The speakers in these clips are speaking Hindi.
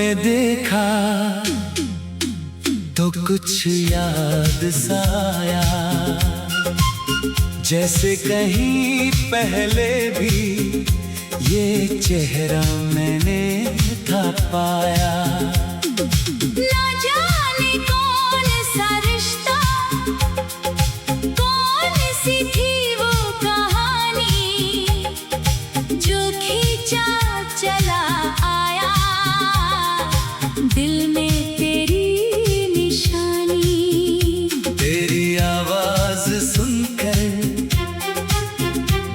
में देखा तो कुछ याद सा आया, जैसे कहीं पहले भी ये चेहरा मैंने था पाया। ना जाने कौन सा रिश्ता, कौन सी थी वो कहानी, जो खींचा चला आया दिल में तेरी निशानी। तेरी आवाज सुनकर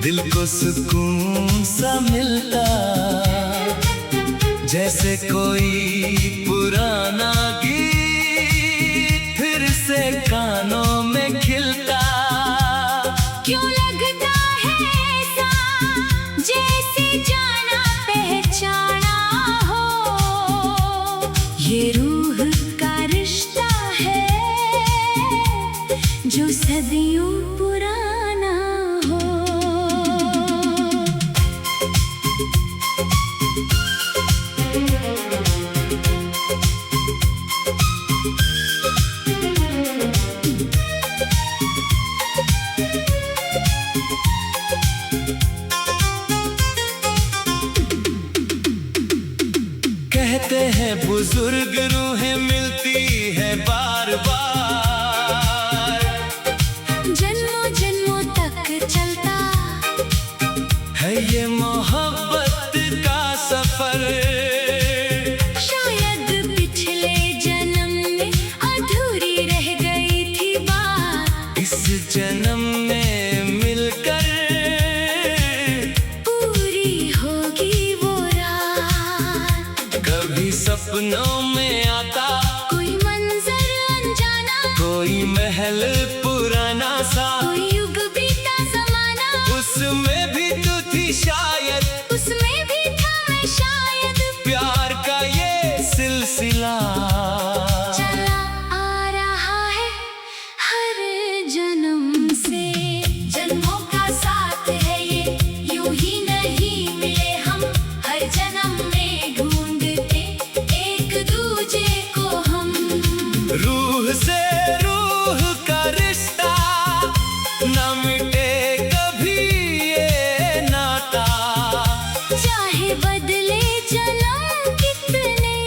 दिल को सुकून सा मिलता, जैसे कोई पुराना गीत फिर से कानों में खिलता। क्यों लगता है ऐसा जैसे जाना पहचाना हो, ये रूह का रिश्ता है जो सदियों पुराना हो। कहते हैं बुजुर्ग रूहें मिलती है बार बार, जन्मों जन्मों तक चलता है ये मोहब्बत का सफर। शायद पिछले जन्म में अधूरी रह गई थी बात, इस जन्म में मिलकर पूरी होगी वो रात। कभी सपनों में आता कोई मंजर अनजाना, कोई महल पुराना सा, कोई युग बीता जमाना, उसमें भी तू थी शायद, उसमें भी था मैं शायद। प्यार का ये सिलसिला चला आ रहा है हर जन्म से, जन्मों का साथ है ये, यूं ही नहीं मिले हम, हर जन्म में ढूंढते एक दूजे को हम। रूह से रूह का रिश्ता ना मिटे कभी ये नाता, चाहे बदले जन्म कितने,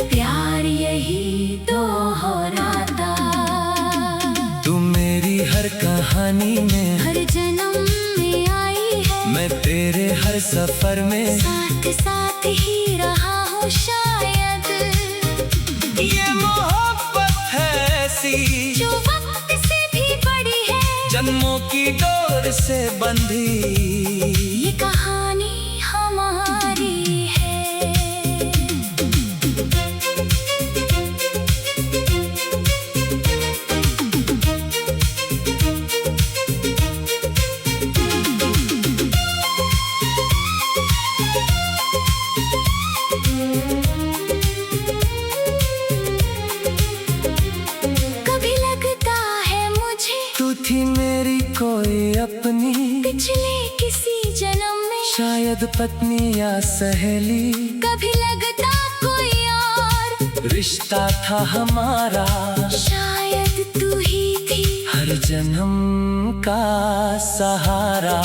प्यार यही दोहराता। तू मेरी हर कहानी में, हर जन्म में आई है, मैं तेरे हर सफर में साथ साथ ही रहा हूँ शायद। ये मोहब्बत है ऐसी जो वक्त से भी बड़ी है, जन्मों की डोर से बंधी, ये कहानी हमारी है। कभी लगता है मुझे तू थी मेरी कोई अपनी, पिछले किसी जन्म में शायद पत्नी या सहेली, कभी लगता कोई और रिश्ता था हमारा, शायद तू ही थी हर जन्म का सहारा।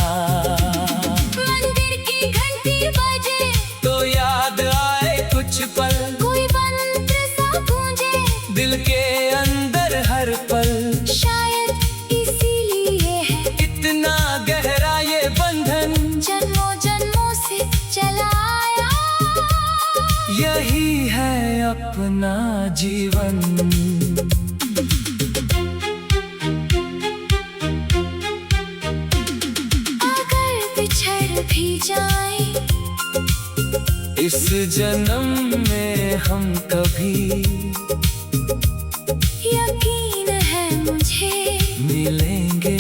मंदिर की घंटी बजे तो याद आए कुछ पल, कोई मंत्र सा गूंजे दिल के अंदर हर पल, शायद इसीलिए है इतना गहरा ये बंधन, जन्मों जन्मों से चला आया। यही है अपना जीवन। अगर बिछड़ भी जाए इस जन्म में हम कभी, यकीन है मुझे मिलेंगे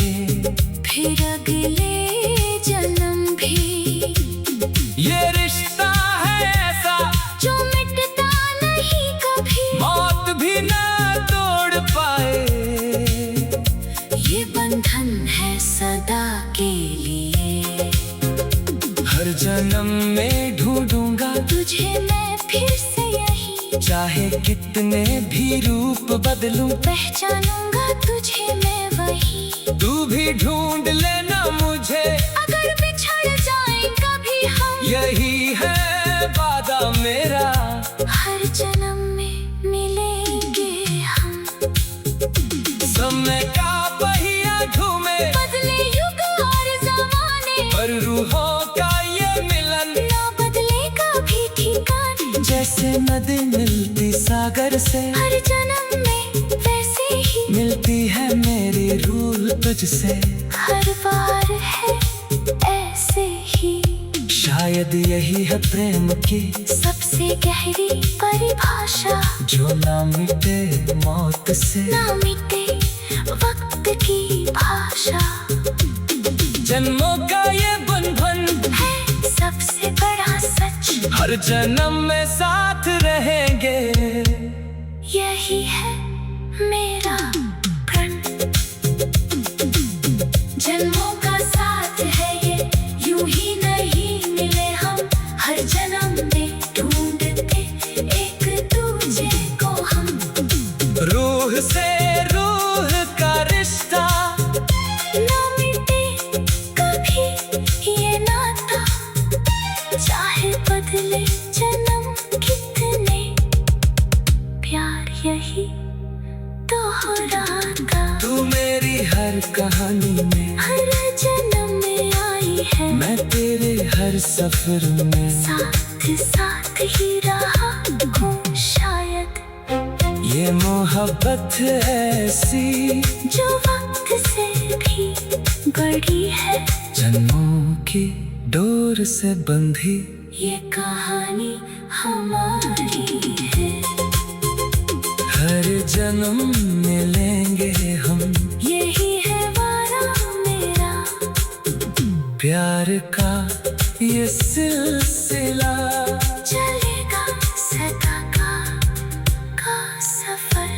फिर अगले जन्म भी। ये रिश्ता है ऐसा जो मिटता नहीं कभी, मौत भी ना तोड़ पाए, ये बंधन है सदा के लिए। हर जन्म में ढूंढूंगा तुझे मैं चाहे कितने भी रूप बदलूं, पहचानूंगा तुझे मैं वही। तू भी ढूंढ लेना मुझे, अगर बिछड़ जाए कभी हम, यही है वादा मेरा। हर जन्म में मिलेंगे हम। समय का पहिया घूमे, बदले युग और जमाने, पर रूहों का ये मिलन ना बदलेगा भी ठिकाने। जैसे नदी मिलती सागर से, हर जन्म में वैसे ही मिलती है मेरी रूह तुझसे। हर बार है ऐसे ही। शायद यही है प्रेम की सबसे गहरी परिभाषा, जो ना मिटे मौत से, ना मिटे वक्त की भाषा। जन्मों का ये बंधन है सबसे बड़ा सच, हर जन्म में साथ रहेंगे। यही है मेरा प्रण। जन्मों का साथ है ये, यूं ही नहीं मिले हम। हर जन्म में ढूंढते एक दूजे को हम। रूह से रूह का रिश्ता, ना मिटे कभी ये नाता, चाहे बदले जन्म कितने, प्यार यही दोहराता। तू मेरी हर कहानी में, हर जन्म में आई है, मैं तेरे हर सफर में। साथ साथ ही रहा हूँ शायद। ये मोहब्बत ऐसी जो वक्त से भी बड़ी है, जन्मों की डोर से बंधी। ये कहानी हमारी है। हर जन्म मिलेंगे हम, यही है वादा मेरा। प्यार का ये सिलसिला चलेगा सदा का सफर।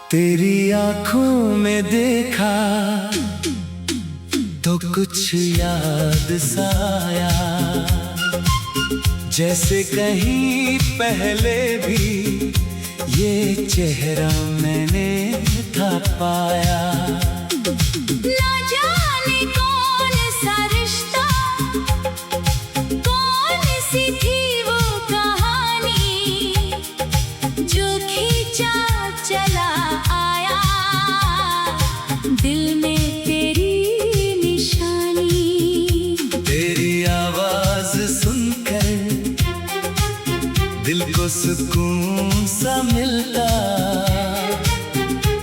तेरी आंखों में देखा तो कुछ याद सा आया, जैसे कहीं पहले भी ये चेहरा मैंने था पाया। ना जाने कौन सा रिश्ता, कौन सी थी वो कहानी, जो खींचा चला आया दिल में तेरी निशानी। तेरी आवाज सुनकर दिल को सुकून सा मिलता,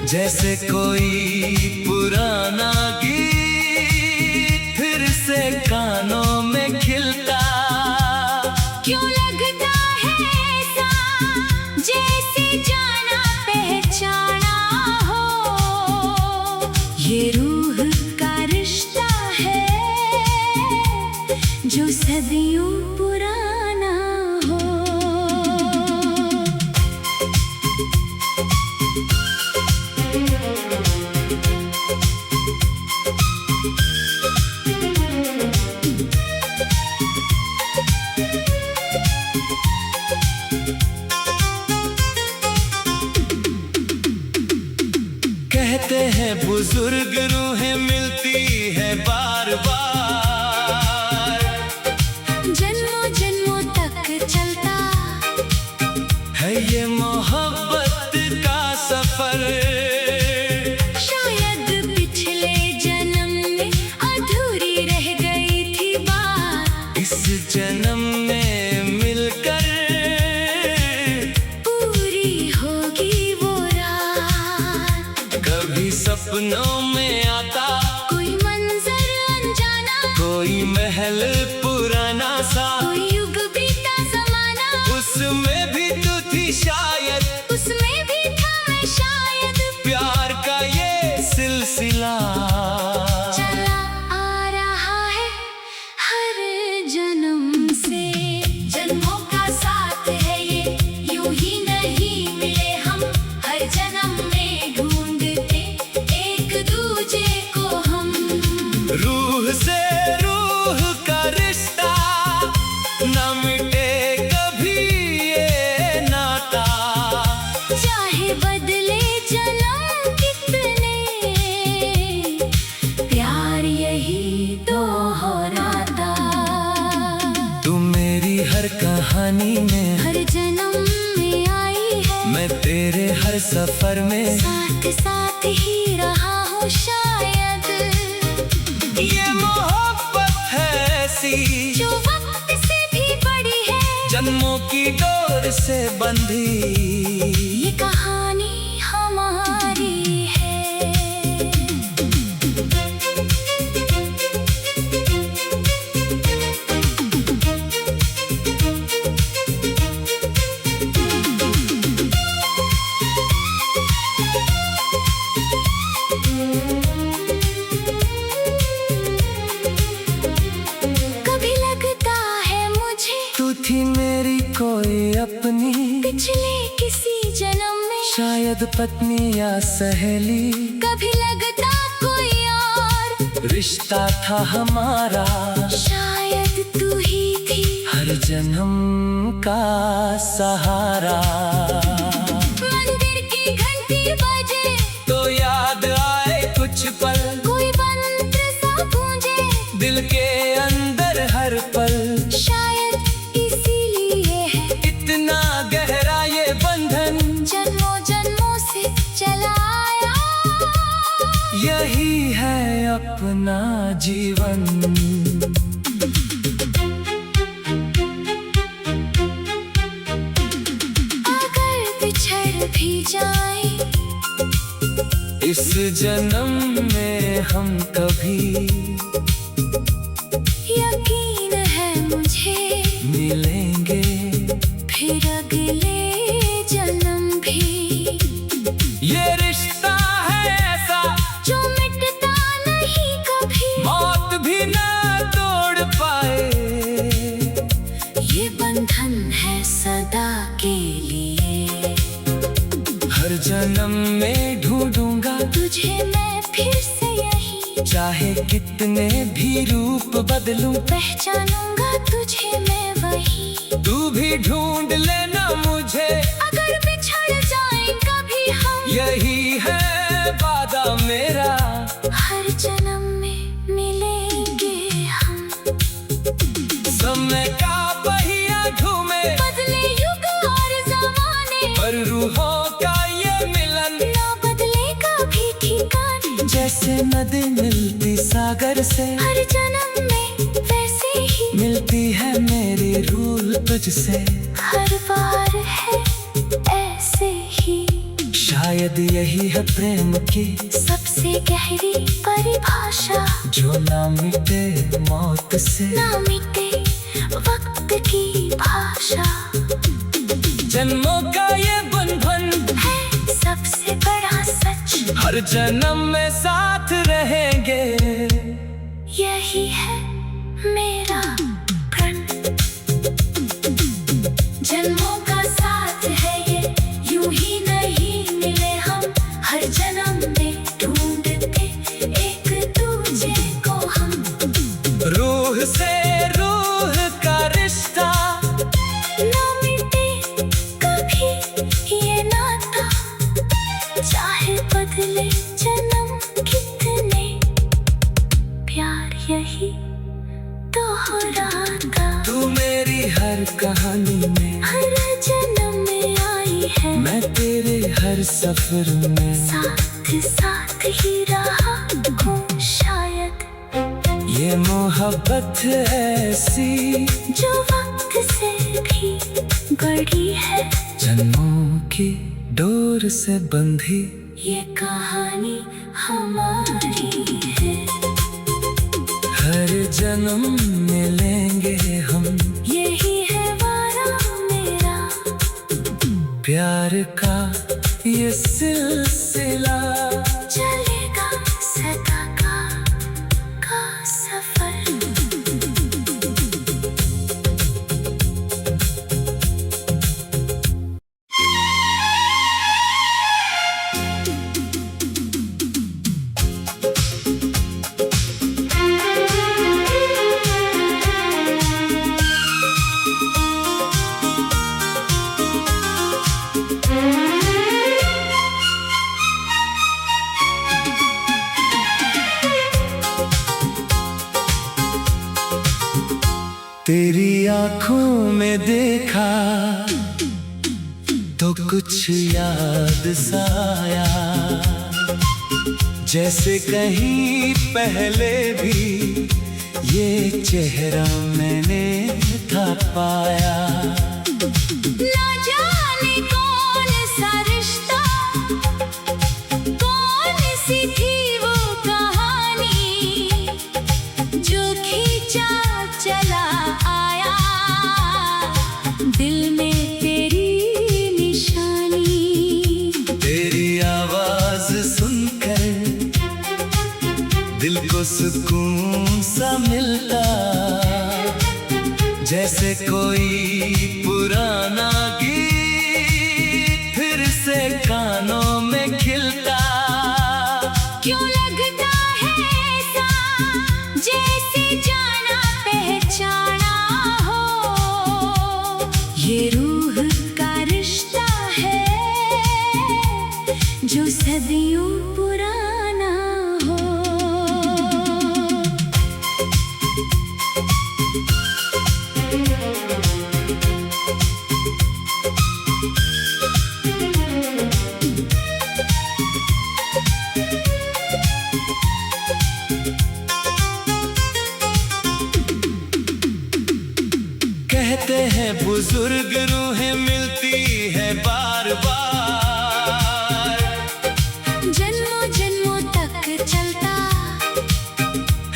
जैसे कोई पुराना गीत फिर से कानों में खिलता। क्यों लगता है ऐसा जैसे जाना पहचाना हो, ये रूह का रिश्ता है जो सदियों पुराना हो। कहते हैं बुजुर्ग रूहें मिलती है बार बार, जन्मों जन्मों तक चलता है ये मोहब्बत का सफर। शायद पिछले जन्म में अधूरी रह गई थी बात, इस जन्म में मिलकर पूरी होगी वो रात। कभी सपनों में आता कोई मंजर अनजाना, कोई महल पुराना सा, कोई युग बीता जमाना, उसमें शायद उसमें भी था मैं शायद। प्यार का ये सिलसिला चला आ रहा है हर जन्म से। जन्मों का साथ है ये, यूं ही नहीं मिले हम, हर जन्म में ढूंढते एक दूजे को हम। रूह से रूह का रिश्ता, न मिटे कभी ये नाता। चाहे बदले जन्म कितने, प्यार यही तो दोहराता। तू मेरी हर कहानी में, हर जन्म में आई है, मैं तेरे हर सफर में साथ साथ ही रहा हूँ शायद। ये मोहब्बत है ऐसी जो वक्त से भी बड़ी है, जन्मों की डोर से बंधी। ये कहानी हमारी है। कभी लगता है मुझे तू थी मेरी कोई अपनी, पिछले किसी जन्म में, शायद पत्नी या सहेली। कभी लगता कोई और, रिश्ता था हमारा, शायद तू ही थी हर जन्म का सहारा। मंदिर की घंटी बजे तो याद आए कुछ पल, कोई मंत्र सा गूंजे दिल के अंदर हर पल। शायद इसीलिए है इतना गहरा ये बंधन, जन्मों जन्मों से चला आया। यही है अपना जीवन। अगर बिछड़ भी जाए इस जन्म में हम कभी यकीन है मुझे, मिलेंगे। फिर अगले जन्म भी। ये रिश्ता है ऐसा जो मिटता नहीं कभी, मौत भी ना तोड़ पाए। ये बंधन है सदा के लिए। हर जन्म में ढूंढूंगा तुझे मैं फिर से यही, चाहे कितने भी रूप बदलूं। पहचानूंगा तुझे मैं वही। तू भी ढूंढ लेना मुझे, अगर बिछड़ जाए कभी हम, यही है वादा मेरा। हर जन्म में मिलेंगे हम। समय का पहिया घूमे, बदले युग और जमाने, पर रूहों का ये मिलन ना बदलेगा भी ठिकाने। जैसे नदी मिलती सागर से, हर जन्म में वैसे ही मिलती है मेरी रूह तुझसे। हर बार है ऐसे ही। शायद यही है प्रेम की सबसे गहरी परिभाषा, जो ना मिटे मौत से, ना मिटे वक्त की भाषा। जन्मों का ये बंधन है सबसे बड़ा सच, हर जन्म में साथ रहेंगे। यही है मेरा प्रण। जन्मों का साथ है ये, यूं ही नहीं मिले हम, हर जन्म में ढूंढते एक दूजे को हम। रूह से रूह का रिश्ता, ना मिटे कभी ये नाता, चाहे बदले जन्म कितने, प्यार यही दोहराता। तू मेरी हर कहानी में, हर जन्म में आई है, मैं तेरे हर सफर में। साथ साथ ही रहा हूँ शायद। ये मोहब्बत ऐसी जो वक्त से भी बड़ी है, जन्मों की डोर से बंधी। ये कहानी हमारी है। हर जन्म मिलेंगे हम, यही है वारा मेरा। प्यार का ये सिलसिला चलेगा सदा का सफर। तेरी आंखों में देखा तो कुछ याद सा आया, जैसे कहीं पहले भी ये चेहरा मैंने था पाया। ना जाने कौन सा रिश्ता, कौन सी थी वो कहानी, जो खींचा चला आया दिल में तेरी निशानी। तेरी आवाज सुनकर दिल को सुकून सा मिलता, जैसे कोई पुराना गीत फिर से कानों में खिलता। क्यों लगता है ऐसा जैसे जाना पहचाना हो, ये रूह का रिश्ता है जो सदियों पुराना हो। कहते हैं बुजुर्ग रूहें मिलती है बार बार, जन्मों जन्मों तक चलता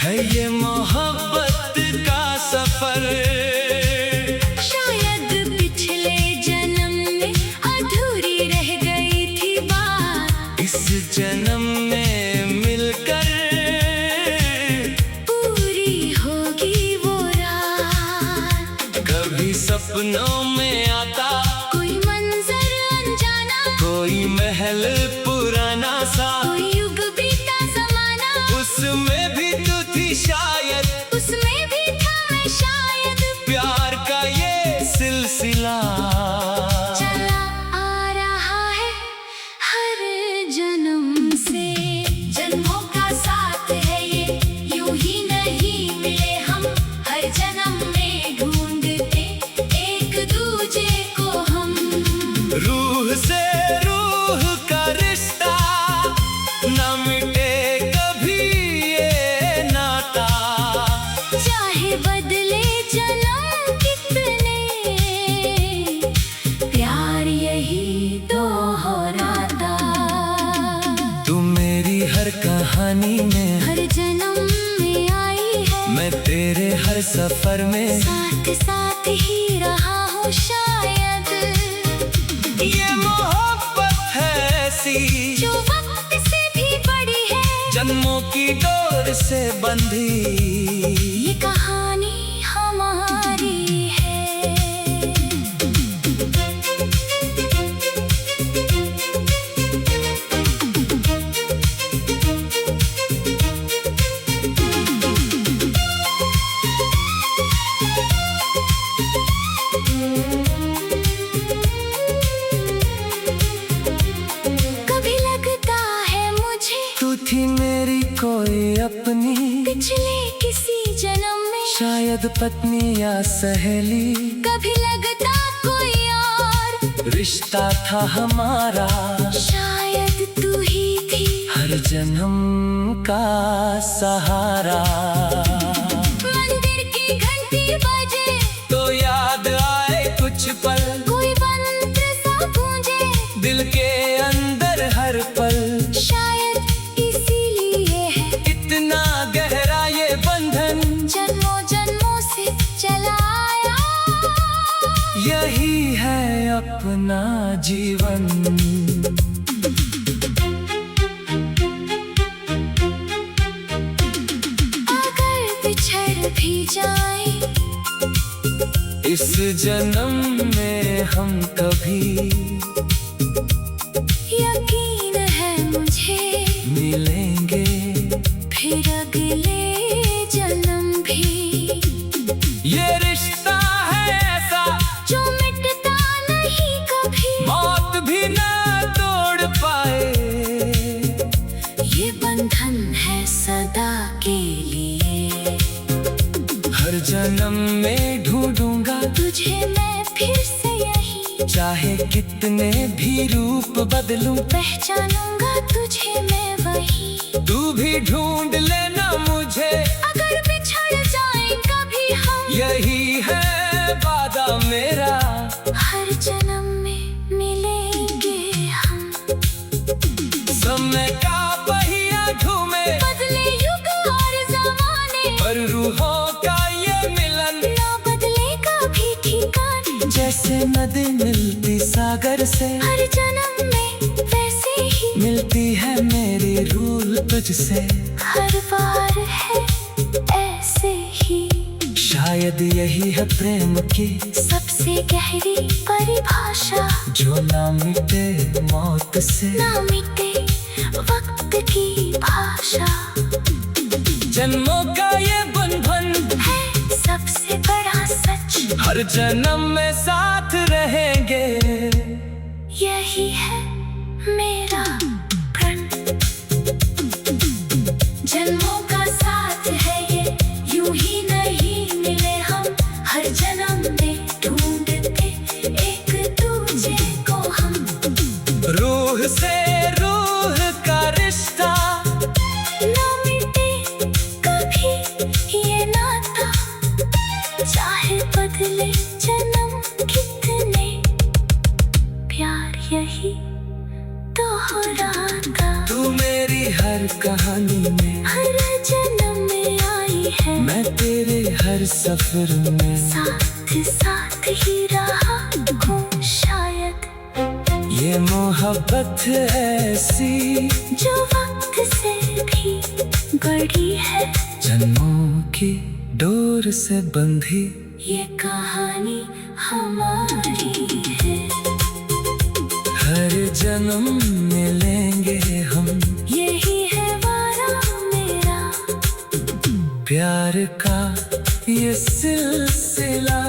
है ये मोहब्बत का सफर। शायद पिछले जन्म में अधूरी रह गई थी बात, इस जन्म में मिलकर पूरी होगी वो रात। कभी सपनों में आता कोई मंजर अनजाना, कोई महल पुराना सा, कोई युग बीता जमाना, उसमें भी तू थी शायद, उसमें भी था मैं शायद। प्यार का ये सिलसिला चला आ रहा है हर जन्म से, जन्मों का साथ है ये, यूं ही नहीं मिले हम, हर जन्म में ढूंढते एक दूजे को हम। रूह से रूह का रिश्ता न मिटे कभी ये नाता, चाहे बदले जन्म कितने, प्यार यही तो दोहराता। तू मेरी हर कहानी में, हर जन्म में आई है, मैं तेरे हर सफर में साथ साथ ही रहा हूँ शायद। ये मोहब्बत है ऐसी जो वक्त से भी बड़ी है, जन्मों की डोर से बंधी, ये कहानी हमारी है। कभी लगता है मुझे तू थी मेरी कोई अपनी, पिछले किसी जन्म में शायद पत्नी या सहेली, कभी लगता कोई और रिश्ता था हमारा, शायद तू ही थी हर जन्म का सहारा। मंदिर की घंटी बजे तो याद आए कुछ पल, कोई मंत्र सा गूंजे दिल के अंदर हर पल, शायद इसीलिए है इतना गहरा ये बंधन, जन्मों जन्मों से चला आया। यही है अपना जीवन। अगर बिछड़ भी जाए इस जन्म में हम कभी, यकीन है मुझे मिलेंगे फिर अगले जन्म भी। ये रिश्ता है ऐसा जो मिटता नहीं कभी, मौत भी ना तोड़ पाए। ये बंधन है सदा के लिए। हर जन्म में ढूंढूंगा तुझे मैं फिर से यही, चाहे कितने भी रूप बदलूं, पहचानूंगा तुझे मैं वही। तू भी ढूंढ लेना मुझे, अगर बिछड़ जाए कभी हम, यही है वादा मेरा। हर जन्म में मिलेंगे हम। समय का पहिया घूमे बदले युग और जमाने, पर रूहों का ये मिलन ना बदले कभी ठिकाने। जैसे नदी मिलती सागर से, हर जन्म में वैसे ही मिलती है मेरी रूह तुझसे। हर बार है ऐसे ही। शायद यही है प्रेम की सबसे गहरी परिभाषा, जो ना मिटे मौत से, ना मिटे वक्त की भाषा। जन्मों का ये बंधन है सबसे बड़ा सच, हर जन्म में साथ रहेंगे। यही है मेरा प्रण। जन्मों का साथ है ये, यूं ही नहीं मिले हम। हर जन्म में ढूंढते एक दूजे को हम। रूह से रूह का रिश्ता, ना मिटे कभी ये नाता, चाहे बदले जन्म कितने, प्यार यही दोहराता। तू मेरी हर कहानी में, हर जन्म में आई है, मैं तेरे हर सफर में। साथ साथ ही रहा हूँ शायद। ये मोहब्बत ऐसी जो वक्त से भी बड़ी है, जन्मों की डोर से बंधी। ये कहानी हमारी है। हर जन्म मिलेंगे हम, यही है वादा मेरा। प्यार का ये सिलसिला।